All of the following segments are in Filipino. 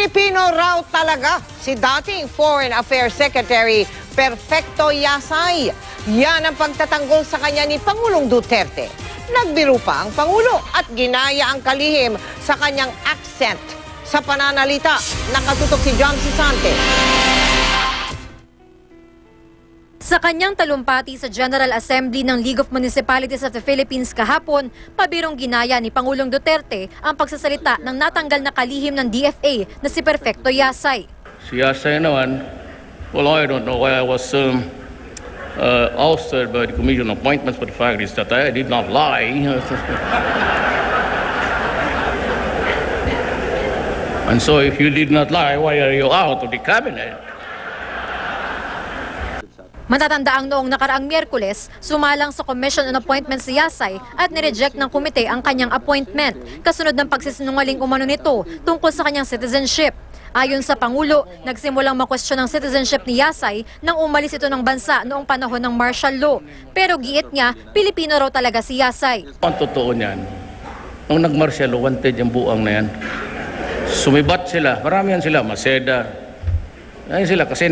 Pilipino raw talaga si dating Foreign Affairs Secretary Perfecto Yasay. Yan ang pagtatanggol sa kanya ni Pangulong Duterte. Nagbiro pa ang Pangulo at ginaya ang kalihim sa kanyang accent sa pananalita. Nakatutok si John Sisante. Sa kanyang talumpati sa General Assembly ng League of Municipalities of the Philippines kahapon, pabirong ginaya ni Pangulong Duterte ang pagsasalita ng natanggal na kalihim ng DFA na si Perfecto Yasay. Si Yasay naman, well, I don't know why I was ousted by the Commission on Appointments, but the fact is that I did not lie. And so if you did not lie, why are you out of the cabinet? Matatandaang noong nakaraang Miyerkules, sumalang sa Commission on Appointments si Yasay at nireject ng komite ang kanyang appointment, kasunod ng pagsisinungaling umano nito tungkol sa kanyang citizenship. Ayon sa Pangulo, nagsimulang makwestiyon ang citizenship ni Yasay nang umalis ito ng bansa noong panahon ng martial law. Pero giit niya, Pilipino raw talaga si Yasay. Ang totoo niyan, nung nag-martial law, wanted yung buang na yan. Sumibat sila, maramihan sila, Maseda. Ayun sila kasi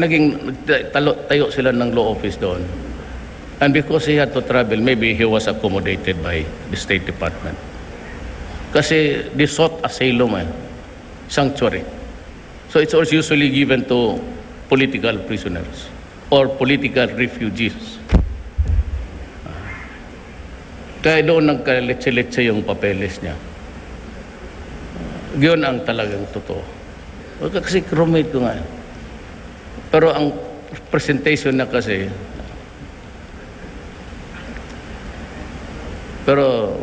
tayo sila ng law office doon. And because he had to travel, maybe he was accommodated by the State Department. Kasi they sought asylum, sanctuary. So it's also usually given to political prisoners or political refugees. Kaya doon nagkaletse-letse yung papeles niya. Yun ang talagang totoo. Kasi roommate ko nga. Pero ang presentation na kasi, pero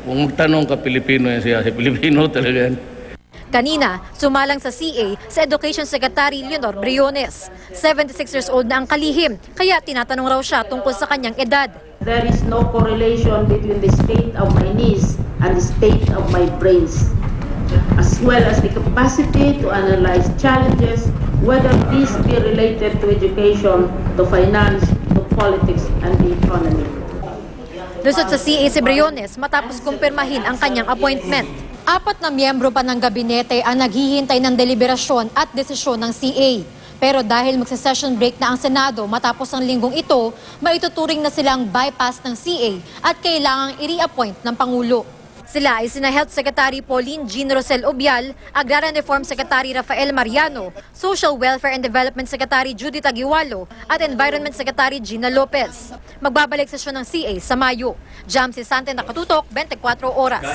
kung magtanong ka Pilipino yan siya, si Pilipino talaga yan. Kanina, sumalang sa CA sa Education Secretary Leonor Briones. 76 years old na ang kalihim, kaya tinatanong raw siya tungkol sa kanyang edad. There is no correlation between the state of my knees and the state of my brains, as well as the capacity to analyze challenges, whether these be related to education, to finance, to politics, and the economy. Lusot sa CA si Briones matapos kumpirmahin ang kanyang appointment. 4 na miyembro pa ng gabinete ang naghihintay ng deliberasyon at desisyon ng CA. Pero dahil magsa-session break na ang Senado matapos ang linggong ito, maituturing na silang bypass ng CA at kailangang i-reappoint ng Pangulo. Sila ay sina Health Secretary Pauline Jean Rosel Obial, Agrarian Reform Secretary Rafael Mariano, Social Welfare and Development Secretary Judith Aguiwalo at Environment Secretary Gina Lopez. Magbabalik sesyon ng CA sa Mayo. Jam Sisante, Nakatutok, 24 Oras.